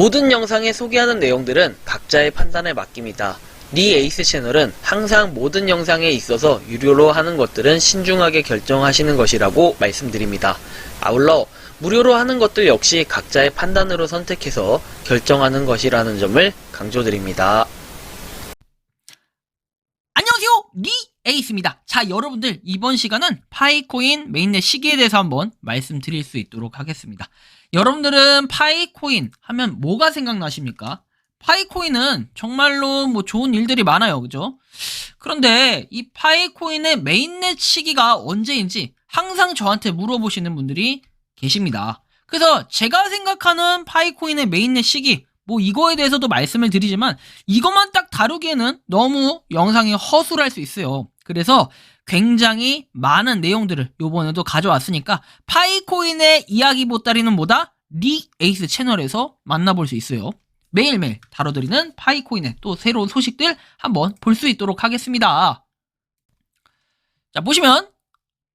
모든 영상에 소개하는 내용들은 각자의 판단에 맡깁니다. 니 에이스 채널은 항상 모든 영상에 있어서 유료로 하는 것들은 신중하게 결정하시는 것이라고 말씀드립니다. 아울러 무료로 하는 것들 역시 각자의 판단으로 선택해서 결정하는 것이라는 점을 강조드립니다. 안녕하세요, 니 에이스입니다. 자, 여러분들 이번 시간은 파이코인 메인넷 시기에 대해서 한번 말씀드릴 수 있도록 하겠습니다. 여러분들은 파이코인 하면 뭐가 생각나십니까? 파이코인은 정말로 뭐 좋은 일들이 많아요, 그죠? 그런데 이 파이코인의 메인넷 시기가 언제인지 항상 저한테 물어보시는 분들이 계십니다. 그래서 제가 생각하는 파이코인의 메인넷 시기, 뭐 이거에 대해서도 말씀을 드리지만 이것만 딱 다루기에는 너무 영상이 허술할 수 있어요. 그래서 굉장히 많은 내용들을 요번에도 가져왔으니까 파이코인의 이야기 보따리는 뭐다? 니 에이스 채널에서 만나볼 수 있어요. 매일매일 다뤄드리는 파이코인의 또 새로운 소식들 한번 볼 수 있도록 하겠습니다. 자, 보시면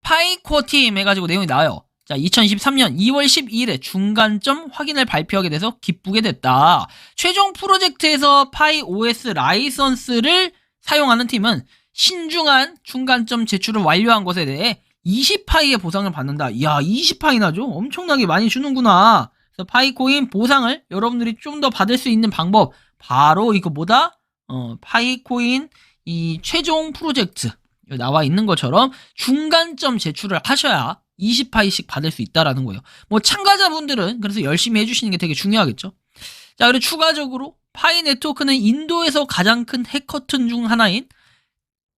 파이코팀 해가지고 내용이 나와요. 자, 2023년 2월 12일에 중간점 확인을 발표하게 돼서 기쁘게 됐다. 최종 프로젝트에서 파이OS 라이선스를 사용하는 팀은 신중한 중간점 제출을 완료한 것에 대해 20파이의 보상을 받는다. 이야, 20파이나 줘? 엄청나게 많이 주는구나. 그래서 파이코인 보상을 여러분들이 좀 더 받을 수 있는 방법, 바로 이거 뭐다? 파이코인 이 최종 프로젝트 나와 있는 것처럼 중간점 제출을 하셔야 20파이씩 받을 수 있다라는 거예요. 뭐 참가자분들은 그래서 열심히 해주시는 게 되게 중요하겠죠. 자, 그리고 추가적으로 파이 네트워크는 인도에서 가장 큰 해커톤 중 하나인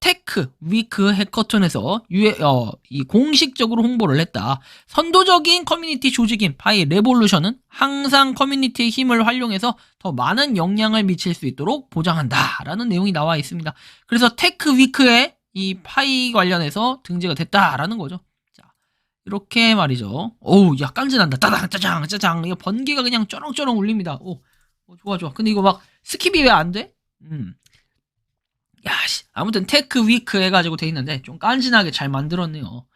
테크 위크 해커톤에서 이 공식적으로 홍보를 했다. 선도적인 커뮤니티 조직인 파이 레볼루션은 항상 커뮤니티의 힘을 활용해서 더 많은 영향을 미칠 수 있도록 보장한다 라는 내용이 나와 있습니다. 그래서 테크 위크에 이 파이 관련해서 등재가 됐다라는 거죠. 자, 이렇게 말이죠. 오우, 야, 깐진한다. 따당 짜장 짜장. 이거 번개가 그냥 쩌렁쩌렁 울립니다. 오, 좋아. 근데 이거 막 스킵이 왜 안 돼? 야, 아무튼 테크 위크 해가지고 돼 있는데 좀 깐진하게 잘 만들었네요.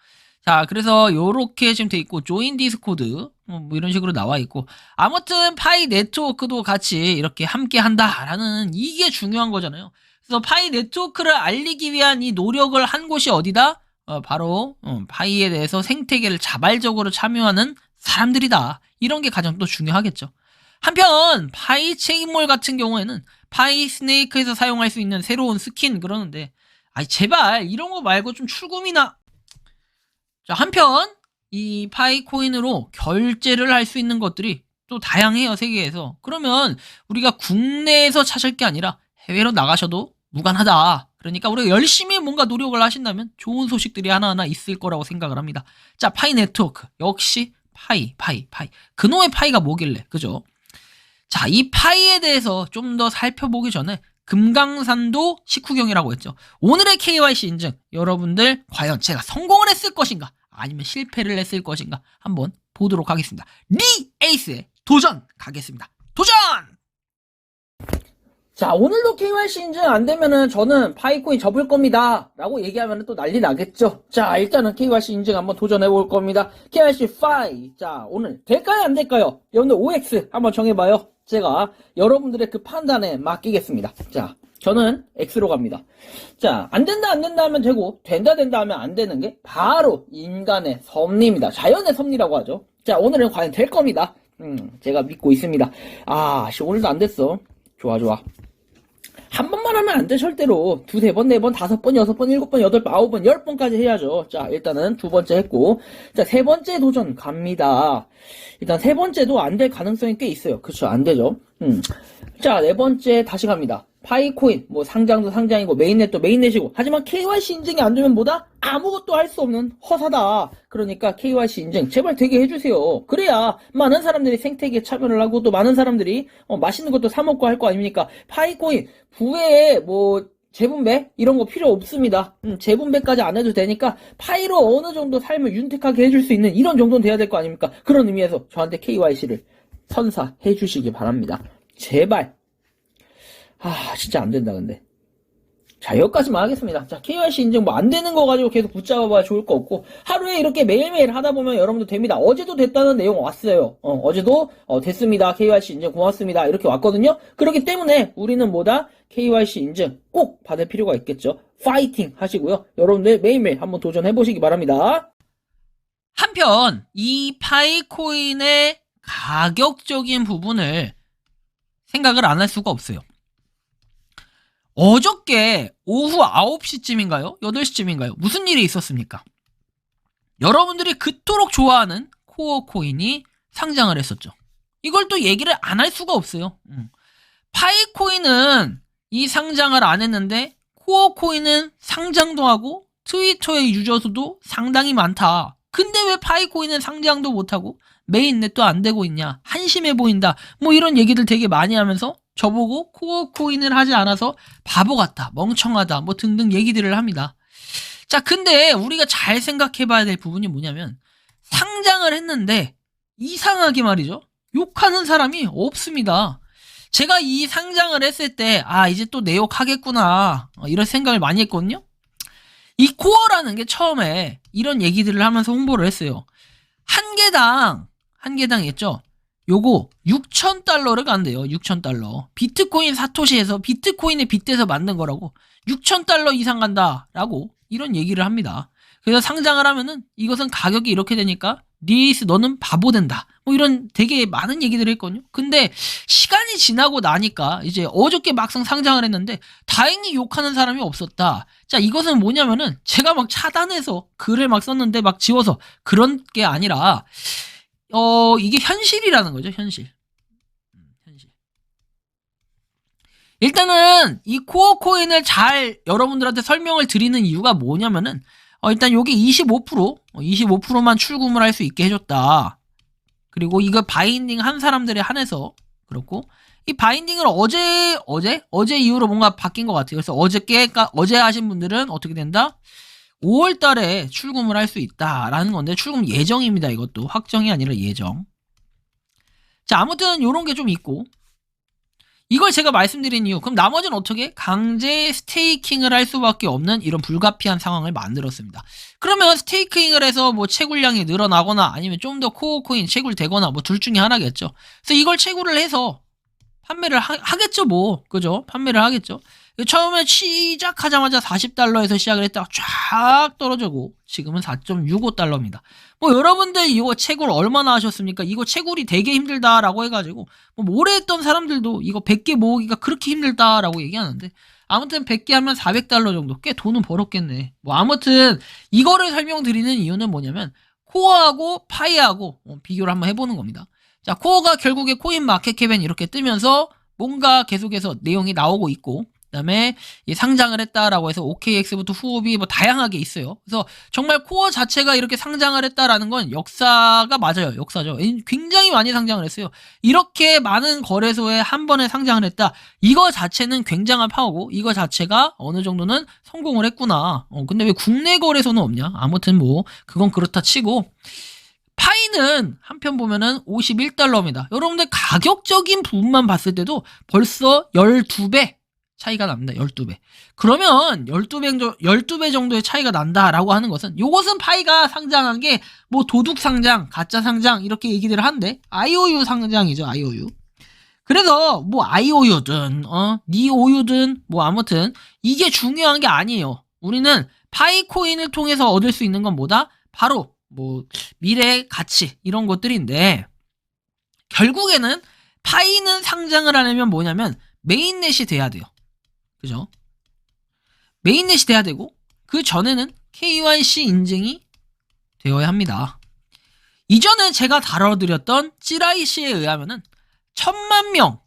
자, 그래서 요렇게 지금 돼 있고 조인 디스코드 뭐 이런 식으로 나와 있고, 아무튼 파이 네트워크도 같이 이렇게 함께 한다라는 이게 중요한 거잖아요. 그래서 파이 네트워크를 알리기 위한 이 노력을 한 곳이 어디다? 바로 파이에 대해서 생태계를 자발적으로 참여하는 사람들이다. 이런 게 가장 또 중요하겠죠. 한편 파이 체인몰 같은 경우에는 파이 스네이크에서 사용할 수 있는 새로운 스킨 그러는데, 아이 제발 이런 거 말고 좀 출금이나. 자, 한편 이 파이 코인으로 결제를 할 수 있는 것들이 또 다양해요, 세계에서. 그러면 우리가 국내에서 찾을 게 아니라 해외로 나가셔도 무관하다. 그러니까 우리가 열심히 뭔가 노력을 하신다면 좋은 소식들이 하나하나 있을 거라고 생각을 합니다. 자, 파이 네트워크 역시 파이. 그놈의 파이가 뭐길래, 그죠? 자, 이 파이에 대해서 좀 더 살펴보기 전에 금강산도 식후경이라고 했죠. 오늘의 KYC 인증, 여러분들 과연 제가 성공을 했을 것인가 아니면 실패를 했을 것인가 한번 보도록 하겠습니다. 니 에이스의 도전 가겠습니다. 도전! 자, 오늘도 KYC 인증 안 되면은 저는 파이코인 접을 겁니다 라고 얘기하면 또 난리 나겠죠. 자, 일단은 KYC 인증 한번 도전해 볼 겁니다. KYC 파이. 자, 오늘 될까요 안 될까요? 여러분들 OX 한번 정해봐요. 제가 여러분들의 그 판단에 맡기겠습니다. 자, 저는 X로 갑니다. 자, 안 된다 하면 되고, 된다 하면 안 되는 게 바로 인간의 섭리입니다. 자연의 섭리라고 하죠. 자, 오늘은 과연 될 겁니다. 제가 믿고 있습니다. 아, 오늘도 안 됐어. 좋아. 한 번만 하면 안 돼, 절대로. 두세 번, 네 번, 다섯 번, 여섯 번, 일곱 번, 여덟 번, 아홉 번, 열 번까지 해야죠. 자, 일단은 두 번째 했고. 자, 세 번째 도전 갑니다. 일단 세 번째도 안 될 가능성이 꽤 있어요. 그쵸, 안 되죠. 자, 네 번째 다시 갑니다. 파이코인, 뭐 상장도 상장이고 메인넷도 메인넷이고, 하지만 KYC 인증이 안 되면 뭐다? 아무것도 할 수 없는 허사다. 그러니까 KYC 인증 제발 되게 해주세요. 그래야 많은 사람들이 생태계에 참여를 하고 또 많은 사람들이 맛있는 것도 사 먹고 할 거 아닙니까? 파이코인 부외에 뭐 재분배 이런 거 필요 없습니다. 재분배까지 안 해도 되니까 파이로 어느 정도 삶을 윤택하게 해줄 수 있는 이런 정도는 돼야 될 거 아닙니까? 그런 의미에서 저한테 KYC를 선사해 주시기 바랍니다. 제발. 아, 진짜 안 된다, 근데. 자, 여기까지만 하겠습니다. 자, KYC 인증 뭐 안 되는 거 가지고 계속 붙잡아봐야 좋을 거 없고, 하루에 이렇게 매일매일 하다 보면 여러분도 됩니다. 어제도 됐다는 내용 왔어요. 어제도 됐습니다. KYC 인증 고맙습니다. 이렇게 왔거든요. 그렇기 때문에 우리는 뭐다? KYC 인증 꼭 받을 필요가 있겠죠. 파이팅 하시고요. 여러분들 매일매일 한번 도전해보시기 바랍니다. 한편 이 파이코인의 가격적인 부분을 생각을 안 할 수가 없어요. 어저께 오후 9시쯤인가요? 8시쯤인가요? 무슨 일이 있었습니까? 여러분들이 그토록 좋아하는 코어 코인이 상장을 했었죠. 이걸 또 얘기를 안 할 수가 없어요. 파이코인은 이 상장을 안 했는데 코어 코인은 상장도 하고 트위터의 유저 수도 상당히 많다. 근데 왜 파이코인은 상장도 못하고 메인넷도 안 되고 있냐? 한심해 보인다. 뭐 이런 얘기들 되게 많이 하면서 저보고 코어 코인을 하지 않아서 바보 같다, 멍청하다, 뭐 등등 얘기들을 합니다. 자, 근데 우리가 잘 생각해 봐야 될 부분이 뭐냐면 상장을 했는데 이상하게 말이죠. 욕하는 사람이 없습니다. 제가 이 상장을 했을 때 이제 또 내 욕하겠구나 이런 생각을 많이 했거든요. 이 코어라는 게 처음에 이런 얘기들을 하면서 홍보를 했어요. 한 개당이겠죠. 요거 6,000달러를 간대요. 6,000달러. 비트코인 사토시에서 비트코인에 빗대서 만든 거라고 6,000달러 이상 간다라고 이런 얘기를 합니다. 그래서 상장을 하면은 이것은 가격이 이렇게 되니까 리스 너는 바보 된다. 뭐 이런 되게 많은 얘기들을 했거든요. 근데 시간이 지나고 나니까 이제 어저께 막상 상장을 했는데 다행히 욕하는 사람이 없었다. 자, 이것은 뭐냐면은 제가 막 차단해서 글을 막 썼는데 막 지워서 그런 게 아니라 이게 현실이라는 거죠. 현실. 일단은 이 코어 코인을 잘 여러분들한테 설명을 드리는 이유가 뭐냐면은 일단 요게 25%만 출금을 할 수 있게 해줬다. 그리고 이거 바인딩 한 사람들에 한해서 그렇고 이 바인딩을 어제 이후로 뭔가 바뀐 것 같아요. 그래서 어제 하신 분들은 어떻게 된다? 5월 달에 출금을 할 수 있다라는 건데 출금 예정입니다. 이것도 확정이 아니라 예정. 자, 아무튼 요런 게 좀 있고 이걸 제가 말씀드린 이유, 그럼 나머지는 어떻게? 강제 스테이킹을 할 수밖에 없는 이런 불가피한 상황을 만들었습니다. 그러면 스테이킹을 해서 뭐 채굴량이 늘어나거나 아니면 좀 더 코어 코인 채굴되거나 뭐 둘 중에 하나겠죠. 그래서 이걸 채굴을 해서 판매를 하겠죠, 뭐. 그죠? 판매를 하겠죠. 처음에 시작하자마자 40달러에서 시작을 했다가 쫙 떨어지고 지금은 4.65달러입니다. 뭐 여러분들 이거 채굴 얼마나 하셨습니까? 이거 채굴이 되게 힘들다라고 해가지고 뭐 오래 했던 사람들도 이거 100개 모으기가 그렇게 힘들다라고 얘기하는데 아무튼 100개 하면 400달러 정도 꽤 돈은 벌었겠네. 뭐 아무튼 이거를 설명드리는 이유는 뭐냐면 코어하고 파이하고 비교를 한번 해보는 겁니다. 자, 코어가 결국에 코인 마켓캡엔 이렇게 뜨면서 뭔가 계속해서 내용이 나오고 있고 그 다음에 상장을 했다라고 해서 OKX부터 후업이 뭐 다양하게 있어요. 그래서 정말 코어 자체가 이렇게 상장을 했다라는 건 역사가 맞아요. 역사죠. 굉장히 많이 상장을 했어요. 이렇게 많은 거래소에 한 번에 상장을 했다. 이거 자체는 굉장한 파워고 이거 자체가 어느 정도는 성공을 했구나. 근데 왜 국내 거래소는 없냐? 아무튼 뭐 그건 그렇다 치고 파이는 한편 보면은 51달러입니다. 여러분들 가격적인 부분만 봤을 때도 벌써 12배 차이가 납니다. 12배. 그러면 12배 정도의 차이가 난다라고 하는 것은 요것은 파이가 상장한 게 뭐 도둑 상장, 가짜 상장 이렇게 얘기들을 하는데 IOU 상장이죠. IOU. 그래서 뭐 IOU든 니OU든 뭐 아무튼 이게 중요한 게 아니에요. 우리는 파이코인을 통해서 얻을 수 있는 건 뭐다? 바로 뭐 미래 가치 이런 것들인데 결국에는 파이는 상장을 하려면 뭐냐면 메인넷이 돼야 돼요. 그죠? 메인넷이 돼야 되고 그 전에는 KYC 인증이 되어야 합니다. 이전에 제가 다뤄드렸던 찌라이씨에 의하면은 1000만 명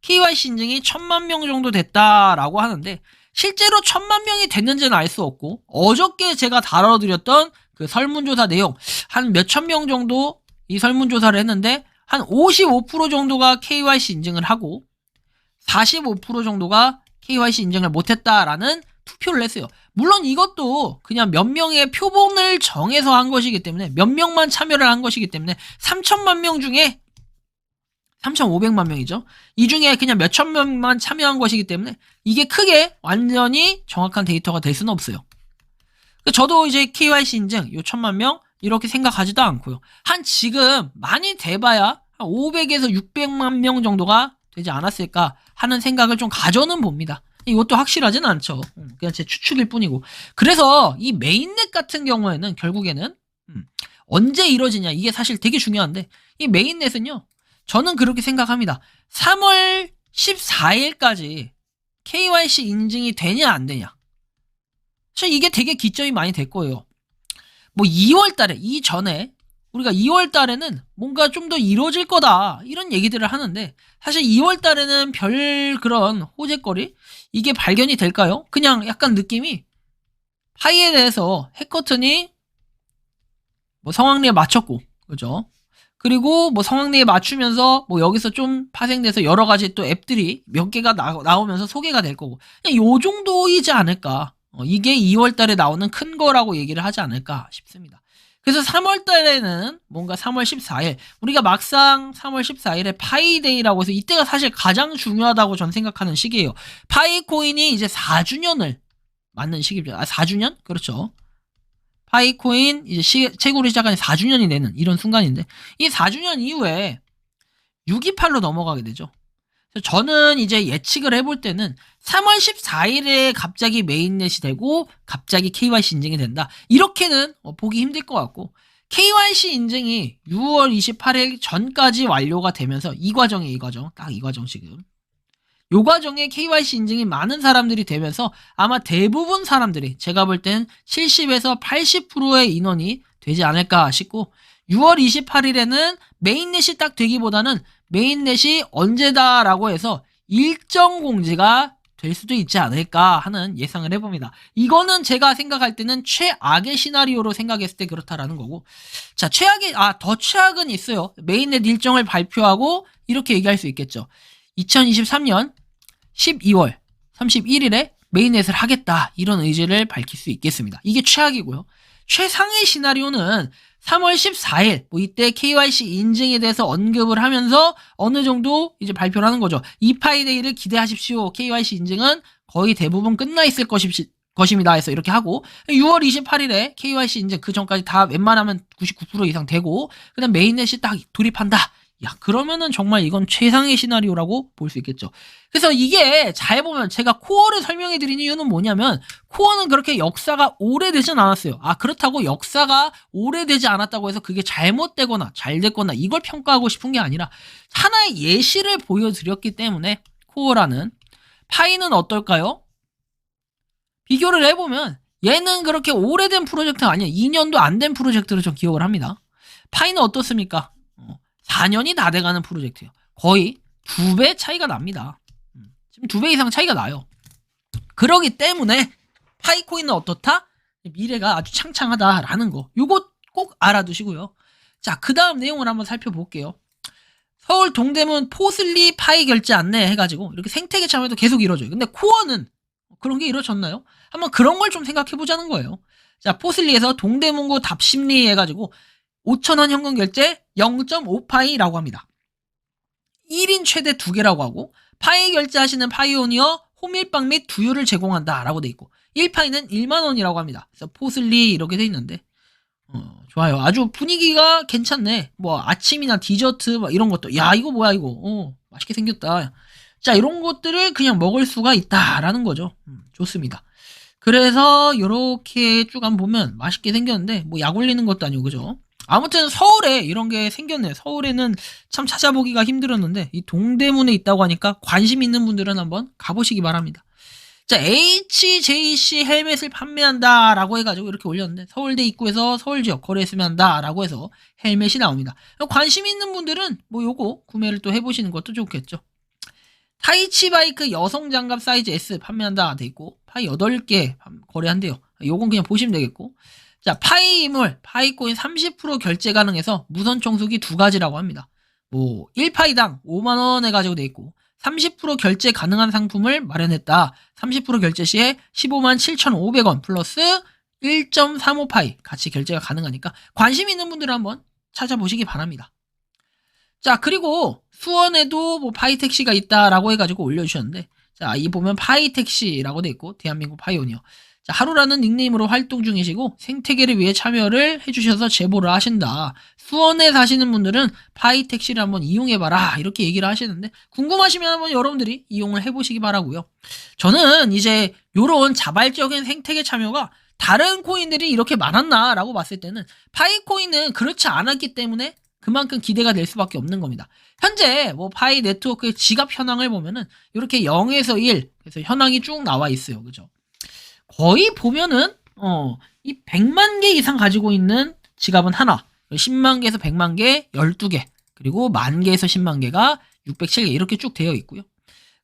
KYC 인증이 1000만 명 정도 됐다라고 하는데 실제로 1000만 명이 됐는지는 알 수 없고 어저께 제가 다뤄드렸던 그 설문조사 내용 한 몇천 명 정도 이 설문조사를 했는데 한 55% 정도가 KYC 인증을 하고 45% 정도가 KYC 인증을 못했다라는 투표를 했어요. 물론 이것도 그냥 몇 명의 표본을 정해서 한 것이기 때문에 몇 명만 참여를 한 것이기 때문에 3천만 명 중에 3,500만 명이죠. 이 중에 그냥 몇천 명만 참여한 것이기 때문에 이게 크게 완전히 정확한 데이터가 될 수는 없어요. 저도 이제 KYC 인증 요 1,000만 명 이렇게 생각하지도 않고요. 한 지금 많이 돼봐야 한 500에서 600만 명 정도가 되지 않았을까 하는 생각을 좀 가져는 봅니다. 이것도 확실하진 않죠. 그냥 제 추측일 뿐이고. 그래서 이 메인넷 같은 경우에는 결국에는 언제 이루어지냐 이게 사실 되게 중요한데 이 메인넷은요. 저는 그렇게 생각합니다. 3월 14일까지 KYC 인증이 되냐 안 되냐. 사실 이게 되게 기점이 많이 될 거예요. 뭐 2월 달에 이전에 우리가 2월 달에는 뭔가 좀 더 이루어질 거다 이런 얘기들을 하는데 사실 2월 달에는 별 그런 호재거리 이게 발견이 될까요? 그냥 약간 느낌이 파이에 대해서 해커튼이 뭐 성황리에 맞췄고 그죠? 그리고 뭐 성황리에 맞추면서 뭐 여기서 좀 파생돼서 여러 가지 또 앱들이 몇 개가 나오면서 소개가 될 거고 그냥 요 정도이지 않을까. 이게 2월 달에 나오는 큰 거라고 얘기를 하지 않을까 싶습니다. 그래서 3월 달에는 뭔가 3월 14일 우리가 막상 3월 14일에 파이데이라고 해서 이때가 사실 가장 중요하다고 전 생각하는 시기예요. 파이코인이 이제 4주년을 맞는 시기입니다. 4주년? 그렇죠. 파이코인 이제 채굴을 시작한 4주년이 되는 이런 순간인데 이 4주년 이후에 628로 넘어가게 되죠. 저는 이제 예측을 해볼 때는 3월 14일에 갑자기 메인넷이 되고 갑자기 KYC 인증이 된다. 이렇게는 보기 힘들 것 같고 KYC 인증이 6월 28일 전까지 완료가 되면서 이 과정에 딱 이 과정 지금 요 과정에 KYC 인증이 많은 사람들이 되면서 아마 대부분 사람들이 제가 볼 땐 70에서 80%의 인원이 되지 않을까 싶고 6월 28일에는 메인넷이 딱 되기보다는 메인넷이 언제다라고 해서 일정 공지가 될 수도 있지 않을까 하는 예상을 해봅니다. 이거는 제가 생각할 때는 최악의 시나리오로 생각했을 때 그렇다라는 거고 자 더 최악은 있어요. 메인넷 일정을 발표하고 이렇게 얘기할 수 있겠죠. 2023년 12월 31일에 메인넷을 하겠다 이런 의지를 밝힐 수 있겠습니다. 이게 최악이고요. 최상의 시나리오는 3월 14일 뭐 이때 KYC 인증에 대해서 언급을 하면서 어느 정도 이제 발표를 하는 거죠. 이 파이데이를 기대하십시오. KYC 인증은 거의 대부분 끝나 있을 것입니다. 해서 이렇게 하고 6월 28일에 KYC 인증 그 전까지 다 웬만하면 99% 이상 되고 그다음 메인넷이 딱 돌입한다. 야 그러면은 정말 이건 최상의 시나리오라고 볼 수 있겠죠. 그래서 이게 잘 보면 제가 코어를 설명해 드린 이유는 뭐냐면 코어는 그렇게 역사가 오래되진 않았어요. 그렇다고 역사가 오래되지 않았다고 해서 그게 잘못되거나 잘 됐거나 이걸 평가하고 싶은 게 아니라 하나의 예시를 보여드렸기 때문에 코어라는 파이는 어떨까요? 비교를 해보면 얘는 그렇게 오래된 프로젝트가 아니에요. 2년도 안 된 프로젝트로 좀 기억을 합니다. 파이는 어떻습니까? 4년이 다 돼가는 프로젝트예요. 거의 2배 차이가 납니다. 지금 2배 이상 차이가 나요. 그러기 때문에 파이코인은 어떻다? 미래가 아주 창창하다라는 거. 요거 꼭 알아두시고요. 자, 그 다음 내용을 한번 살펴볼게요. 서울 동대문 포슬리 파이 결제 안내 해가지고 이렇게 생태계 참여도 계속 이루어져요. 근데 코어는 그런 게 이루어졌나요? 한번 그런 걸 좀 생각해보자는 거예요. 자, 포슬리에서 동대문구 답심리 해가지고 5,000원 현금 결제 0.5파이라고 합니다. 1인 최대 2개라고 하고 파이 결제하시는 파이오니어 호밀빵 및 두유를 제공한다라고 돼 있고 1파이는 1만원이라고 합니다. 그래서 포슬리 이렇게 돼 있는데 좋아요. 아주 분위기가 괜찮네. 뭐 아침이나 디저트 막 이런 것도 야 이거 뭐야 이거 맛있게 생겼다. 자 이런 것들을 그냥 먹을 수가 있다라는 거죠. 좋습니다. 그래서 이렇게 쭉 한번 보면 맛있게 생겼는데 뭐 약 올리는 것도 아니고 그죠? 아무튼 서울에 이런 게 생겼네요. 서울에는 참 찾아보기가 힘들었는데 이 동대문에 있다고 하니까 관심 있는 분들은 한번 가보시기 바랍니다. 자 HJC 헬멧을 판매한다 라고 해가지고 이렇게 올렸는데 서울대 입구에서 서울지역 거래에 판매한다 라고 해서 헬멧이 나옵니다. 관심 있는 분들은 뭐 요거 구매를 또 해보시는 것도 좋겠죠. 타이치 바이크 여성 장갑 사이즈 S 판매한다 돼 있고 파이 8개 거래한대요. 요건 그냥 보시면 되겠고 자, 파이물, 파이코인 30% 결제 가능해서 무선 청소기 2가지라고 합니다. 뭐 1파이당 5만원 해가지고 돼 있고 30% 결제 가능한 상품을 마련했다. 30% 결제 시에 15만 7,500원 플러스 1.35파이 같이 결제가 가능하니까 관심 있는 분들은 한번 찾아보시기 바랍니다. 자, 그리고 수원에도 뭐 파이택시가 있다라고 해가지고 올려주셨는데, 자, 이 보면 파이택시라고 돼 있고, 대한민국 파이오니어. 자, 하루라는 닉네임으로 활동 중이시고, 생태계를 위해 참여를 해주셔서 제보를 하신다. 수원에 사시는 분들은 파이택시를 한번 이용해봐라. 이렇게 얘기를 하시는데, 궁금하시면 한번 여러분들이 이용을 해보시기 바라고요. 저는 이제 요런 자발적인 생태계 참여가 다른 코인들이 이렇게 많았나라고 봤을 때는 파이코인은 그렇지 않았기 때문에 그만큼 기대가 될 수밖에 없는 겁니다. 현재 뭐 파이 네트워크의 지갑 현황을 보면은 이렇게 0에서 1, 그래서 현황이 쭉 나와 있어요. 그죠? 거의 보면은 이 100만 개 이상 가지고 있는 지갑은 하나, 10만 개에서 100만 개 12개, 그리고 10,000 개에서 10만 개가 607개 이렇게 쭉 되어 있고요.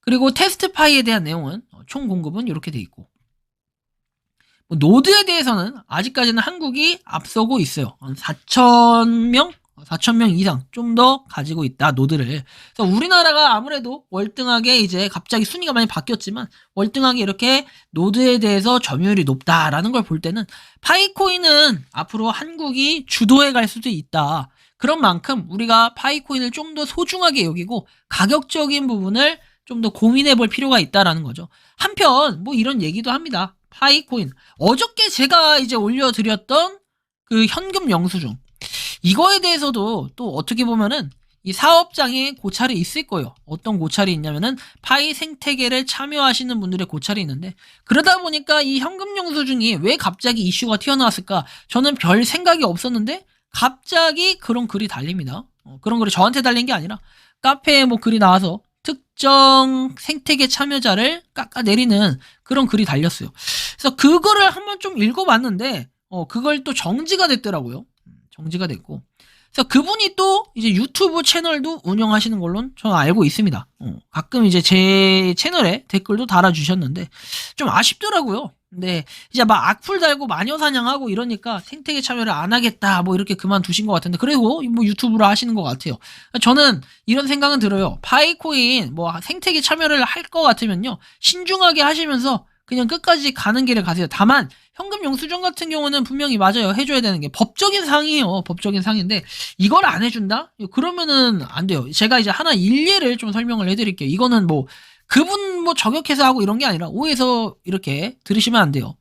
그리고 테스트 파이에 대한 내용은 총 공급은 이렇게 돼 있고, 뭐 노드에 대해서는 아직까지는 한국이 앞서고 있어요. 4,000명? 4,000명 이상 좀 더 가지고 있다, 노드를. 그래서 우리나라가 아무래도 월등하게 이제 갑자기 순위가 많이 바뀌었지만 월등하게 이렇게 노드에 대해서 점유율이 높다라는 걸 볼 때는 파이코인은 앞으로 한국이 주도해 갈 수도 있다. 그런 만큼 우리가 파이코인을 좀 더 소중하게 여기고 가격적인 부분을 좀 더 고민해 볼 필요가 있다라는 거죠. 한편 뭐 이런 얘기도 합니다. 파이코인. 어저께 제가 이제 올려드렸던 그 현금 영수증. 이거에 대해서도 또 어떻게 보면은 이 사업장에 고찰이 있을 거예요. 어떤 고찰이 있냐면은 파이 생태계를 참여하시는 분들의 고찰이 있는데, 그러다 보니까 이 현금 영수증이 왜 갑자기 이슈가 튀어나왔을까? 저는 별 생각이 없었는데 갑자기 그런 글이 달립니다. 그런 글이 저한테 달린 게 아니라 카페에 뭐 글이 나와서 특정 생태계 참여자를 깎아내리는 그런 글이 달렸어요. 그래서 그거를 한번 좀 읽어봤는데 그걸 또 정지가 됐더라고요. 정지가 됐고, 그래서 그분이 또 이제 유튜브 채널도 운영하시는 걸로 저는 알고 있습니다. 가끔 이제 제 채널에 댓글도 달아주셨는데 좀 아쉽더라고요. 근데 이제 막 악플 달고 마녀 사냥하고 이러니까 생태계 참여를 안 하겠다 뭐 이렇게 그만두신 것 같은데, 그리고 뭐 유튜브로 하시는 것 같아요. 저는 이런 생각은 들어요. 파이코인 뭐 생태계 참여를 할 것 같으면요, 신중하게 하시면서 그냥 끝까지 가는 길을 가세요. 다만 현금 영수증 같은 경우는 분명히 맞아요. 해줘야 되는 게 법적인 사항이에요. 법적인 사항인데 이걸 안 해준다? 그러면은 안 돼요. 제가 이제 하나 일례를 좀 설명을 해드릴게요. 이거는 뭐 그분 뭐 저격해서 하고 이런 게 아니라 오해해서 이렇게 들으시면 안 돼요.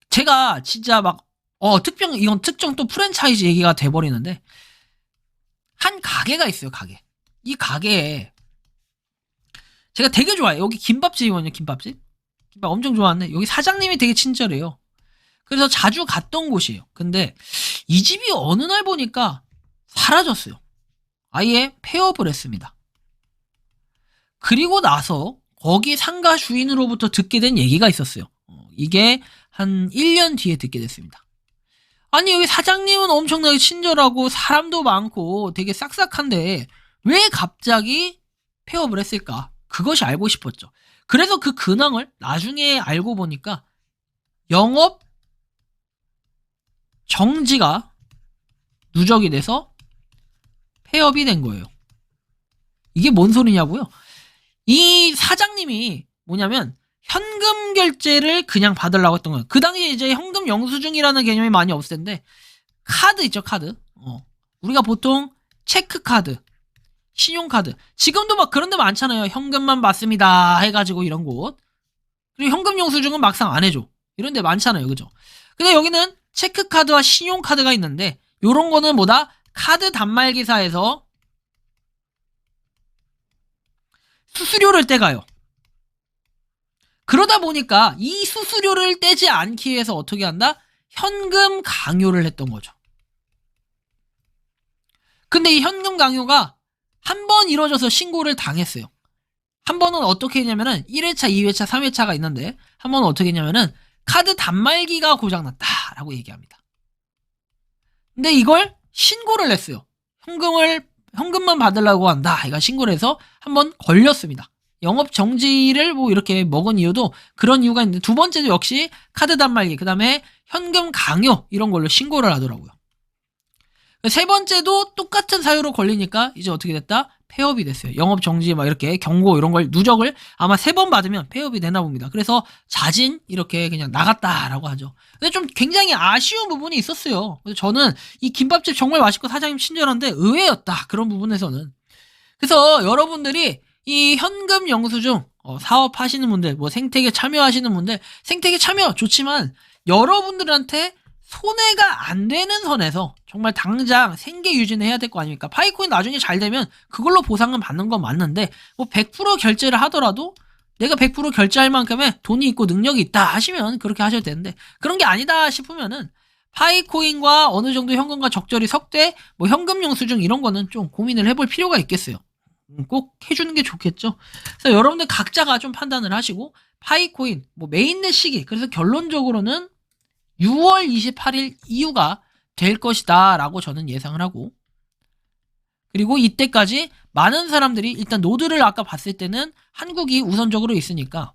제가 진짜 막 이건 특정 또 프랜차이즈 얘기가 돼버리는데, 한 가게가 있어요. 가게. 이 가게에 제가 되게 좋아해요. 여기 김밥집이거든요. 김밥 엄청 좋아하는데 여기 사장님이 되게 친절해요. 그래서 자주 갔던 곳이에요. 근데 이 집이 어느 날 보니까 사라졌어요. 아예 폐업을 했습니다. 그리고 나서 거기 상가 주인으로부터 듣게 된 얘기가 있었어요. 이게 한 1년 뒤에 듣게 됐습니다. 아니, 여기 사장님은 엄청나게 친절하고 사람도 많고 되게 싹싹한데 왜 갑자기 폐업을 했을까? 그것이 알고 싶었죠. 그래서 그 근황을 나중에 알고 보니까 영업 정지가 누적이 돼서 폐업이 된 거예요. 이게 뭔 소리냐고요? 이 사장님이 뭐냐면 현금 결제를 그냥 받으려고 했던 거예요. 그 당시에 이제 현금 영수증이라는 개념이 많이 없을 텐데 카드 있죠, 카드. 우리가 보통 체크카드, 신용카드, 지금도 막 그런 데 많잖아요. 현금만 받습니다 해가지고 이런 곳. 그리고 현금 영수증은 막상 안 해줘. 이런 데 많잖아요. 그죠? 근데 여기는 체크카드와 신용카드가 있는데 요런 거는 뭐다? 카드 단말기사에서 수수료를 떼가요. 그러다 보니까 이 수수료를 떼지 않기 위해서 어떻게 한다? 현금 강요를 했던 거죠. 근데 이 현금 강요가 한 번 이루어져서 신고를 당했어요. 한 번은 어떻게 했냐면은 1회차, 2회차, 3회차가 있는데 한 번은 어떻게 했냐면은 카드 단말기가 고장났다라고 얘기합니다. 근데 이걸 신고를 했어요. 현금만 받으려고 한다. 이가 신고를 해서 한 번 걸렸습니다. 영업 정지를 뭐 이렇게 먹은 이유도 그런 이유가 있는데, 두 번째도 역시 카드 단말기, 그 다음에 현금 강요 이런 걸로 신고를 하더라고요. 세 번째도 똑같은 사유로 걸리니까 이제 어떻게 됐다? 폐업이 됐어요. 영업 정지 막 이렇게 경고 이런 걸 누적을 아마 3번 받으면 폐업이 되나 봅니다. 그래서 자진 이렇게 그냥 나갔다라고 하죠. 근데 좀 굉장히 아쉬운 부분이 있었어요. 그래서 저는 이 김밥집 정말 맛있고 사장님 친절한데 의외였다. 그런 부분에서는. 그래서 여러분들이 이 현금 영수증 사업하시는 분들, 뭐 생태계 참여하시는 분들, 생태계 참여 좋지만 여러분들한테 손해가 안 되는 선에서 정말 당장 생계 유지는 해야 될 거 아닙니까? 파이코인 나중에 잘 되면 그걸로 보상은 받는 건 맞는데 뭐 100% 결제를 하더라도 내가 100% 결제할 만큼의 돈이 있고 능력이 있다 하시면 그렇게 하셔도 되는데 그런 게 아니다 싶으면은 파이코인과 어느 정도 현금과 적절히 섞되 뭐 현금 영수증 이런 거는 좀 고민을 해볼 필요가 있겠어요. 꼭 해주는 게 좋겠죠. 그래서 여러분들 각자가 좀 판단을 하시고 파이코인 뭐 메인넷 시기 그래서 결론적으로는 6월 28일 이후가 될 것이다 라고 저는 예상을 하고 그리고 이때까지 많은 사람들이 일단 노드를 아까 봤을 때는 한국이 우선적으로 있으니까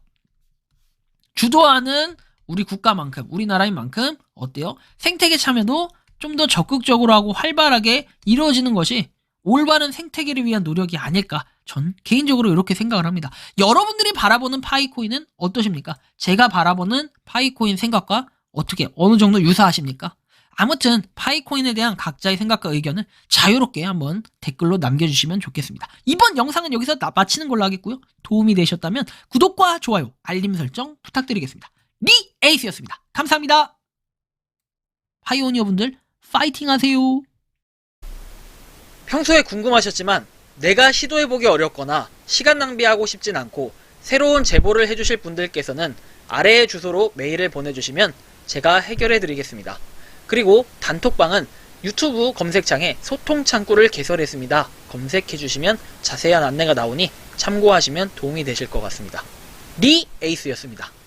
주도하는 우리 국가만큼 우리나라인 만큼 어때요? 생태계 참여도 좀 더 적극적으로 하고 활발하게 이루어지는 것이 올바른 생태계를 위한 노력이 아닐까 전 개인적으로 이렇게 생각을 합니다. 여러분들이 바라보는 파이코인은 어떠십니까? 제가 바라보는 파이코인 생각과 어떻게 어느 정도 유사하십니까? 아무튼 파이코인에 대한 각자의 생각과 의견을 자유롭게 한번 댓글로 남겨주시면 좋겠습니다. 이번 영상은 여기서 마치는 걸로 하겠고요. 도움이 되셨다면 구독과 좋아요, 알림 설정 부탁드리겠습니다. 리에이스였습니다. 감사합니다. 파이오니어분들 파이팅 하세요. 평소에 궁금하셨지만 내가 시도해보기 어렵거나 시간 낭비하고 싶진 않고 새로운 제보를 해주실 분들께서는 아래의 주소로 메일을 보내주시면 제가 해결해드리겠습니다. 그리고 단톡방은 유튜브 검색창에 소통 창구를 개설했습니다. 검색해주시면 자세한 안내가 나오니 참고하시면 도움이 되실 것 같습니다. 리에이스였습니다.